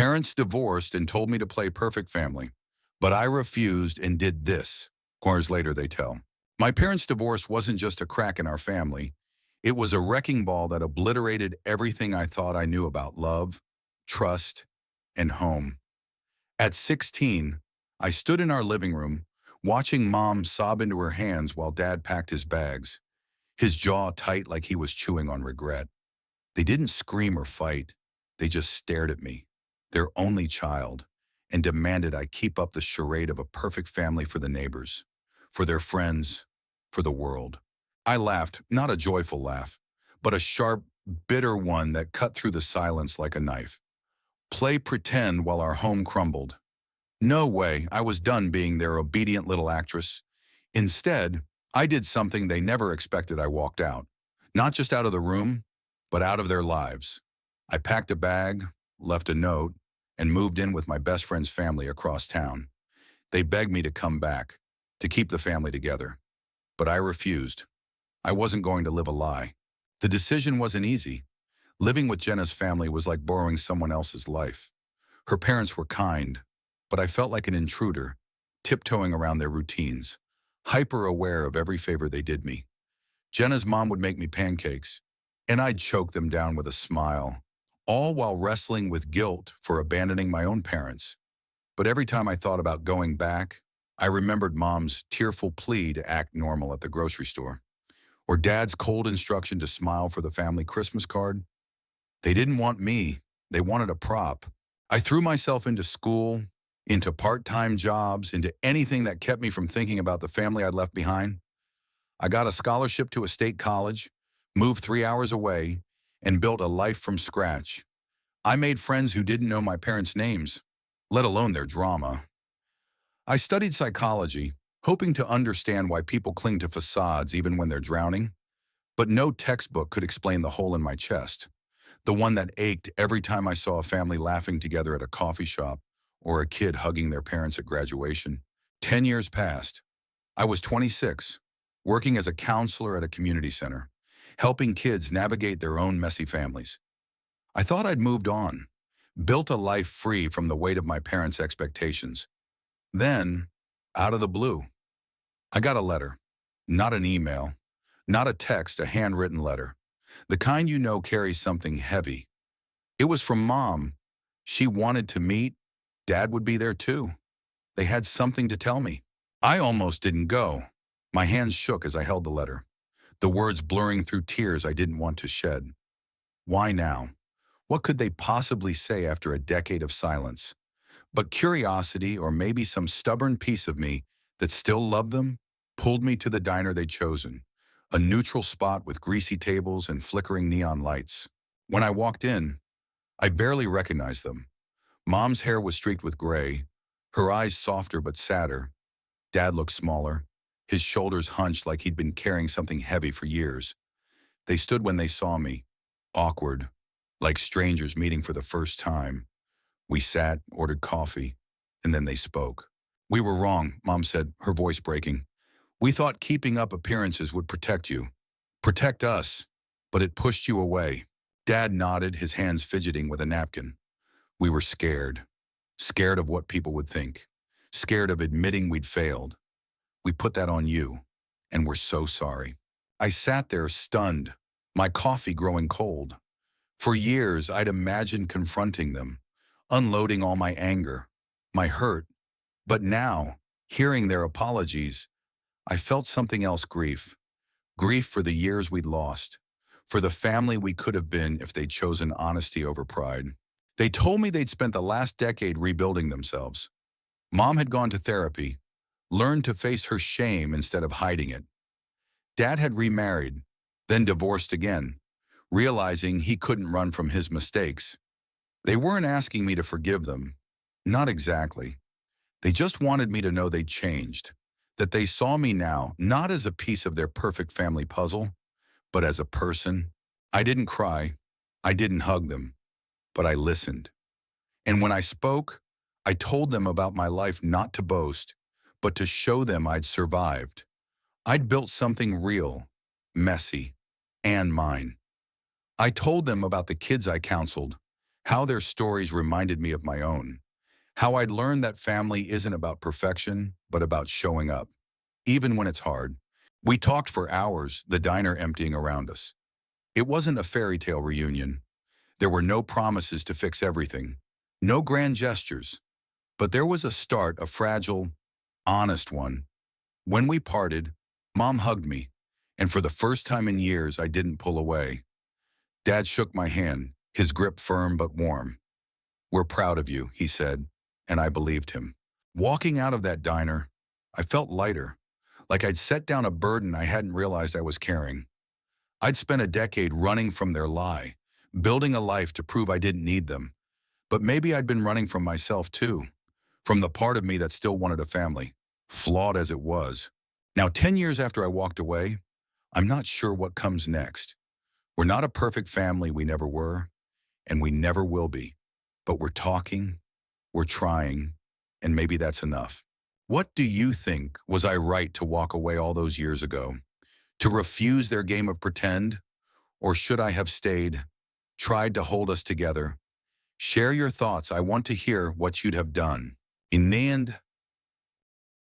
Parents divorced and told me to play perfect family, but I refused and did this. Years later, they tell. My parents' divorce wasn't just a crack in our family. It was a wrecking ball that obliterated everything I thought I knew about love, trust, and home. At 16, I stood in our living room, watching Mom sob into her hands while Dad packed his bags, his jaw tight like he was chewing on regret. They didn't scream or fight. They just stared at me, their only child, and demanded I keep up the charade of a perfect family for the neighbors, for their friends, for the world. I laughed, not a joyful laugh, but a sharp, bitter one that cut through the silence like a knife. Play pretend while our home crumbled. No way, I was done being their obedient little actress. Instead, I did something they never expected. I walked out. Not just out of the room, but out of their lives. I packed a bag, left a note, and moved in with my best friend's family across town. They begged me to come back, to keep the family together. But I refused. I wasn't going to live a lie. The decision wasn't easy. Living with Jenna's family was like borrowing someone else's life. Her parents were kind, but I felt like an intruder, tiptoeing around their routines, hyper aware of every favor they did me. Jenna's mom would make me pancakes, and I'd choke them down with a smile, all while wrestling with guilt for abandoning my own parents. But every time I thought about going back, I remembered Mom's tearful plea to act normal at the grocery store, or Dad's cold instruction to smile for the family Christmas card. They didn't want me, they wanted a prop. I threw myself into school, into part-time jobs, into anything that kept me from thinking about the family I'd left behind. I got a scholarship to a state college, moved 3 hours away, and built a life from scratch. I made friends who didn't know my parents' names, let alone their drama. I studied psychology, hoping to understand why people cling to facades even when they're drowning. But no textbook could explain the hole in my chest, the one that ached every time I saw a family laughing together at a coffee shop or a kid hugging their parents at graduation. 10 years passed. I was 26, working as a counselor at a community center, helping kids navigate their own messy families. I thought I'd moved on, built a life free from the weight of my parents' expectations. Then, out of the blue, I got a letter. Not an email, not a text, a handwritten letter. The kind you know carries something heavy. It was from Mom. She wanted to meet. Dad would be there too. They had something to tell me. I almost didn't go. My hands shook as I held the letter, the words blurring through tears I didn't want to shed. Why now? What could they possibly say after a decade of silence? But curiosity, or maybe some stubborn piece of me that still loved them, pulled me to the diner they'd chosen, a neutral spot with greasy tables and flickering neon lights. When I walked in, I barely recognized them. Mom's hair was streaked with gray, her eyes softer but sadder. Dad looked smaller, his shoulders hunched like he'd been carrying something heavy for years. They stood when they saw me, awkward, like strangers meeting for the first time. We sat, ordered coffee, and then they spoke. "We were wrong," Mom said, her voice breaking. "We thought keeping up appearances would protect you, protect us, but it pushed you away." Dad nodded, his hands fidgeting with a napkin. "We were scared. Scared of what people would think. Scared of admitting we'd failed. We put that on you, and we're so sorry." I sat there stunned, my coffee growing cold. For years, I'd imagined confronting them, unloading all my anger, my hurt. But now, hearing their apologies, I felt something else: grief. Grief for the years we'd lost, for the family we could have been if they'd chosen honesty over pride. They told me they'd spent the last decade rebuilding themselves. Mom had gone to therapy, learned to face her shame instead of hiding it. Dad had remarried, then divorced again, realizing he couldn't run from his mistakes. They weren't asking me to forgive them. Not exactly. They just wanted me to know they'd changed, that they saw me now not as a piece of their perfect family puzzle, but as a person. I didn't cry. I didn't hug them, but I listened. And when I spoke, I told them about my life not to boast, but to show them I'd survived. I'd built something real, messy, and mine. I told them about the kids I counseled, how their stories reminded me of my own, how I'd learned that family isn't about perfection, but about showing up, even when it's hard. We talked for hours, the diner emptying around us. It wasn't a fairy tale reunion. There were no promises to fix everything, no grand gestures, but there was a start, a fragile, honest one. When we parted, Mom hugged me, and for the first time in years, I didn't pull away. Dad shook my hand, his grip firm but warm. "We're proud of you," he said, and I believed him. Walking out of that diner, I felt lighter, like I'd set down a burden I hadn't realized I was carrying. I'd spent a decade running from their lie, building a life to prove I didn't need them. But maybe I'd been running from myself too, from the part of me that still wanted a family, flawed as it was. Now, 10 years after I walked away, I'm not sure what comes next. We're not a perfect family, we never were, and we never will be. But we're talking, we're trying, and maybe that's enough. What do you think? Was I right to walk away all those years ago? To refuse their game of pretend? Or should I have stayed, tried to hold us together? Share your thoughts. I want to hear what you'd have done. In the end,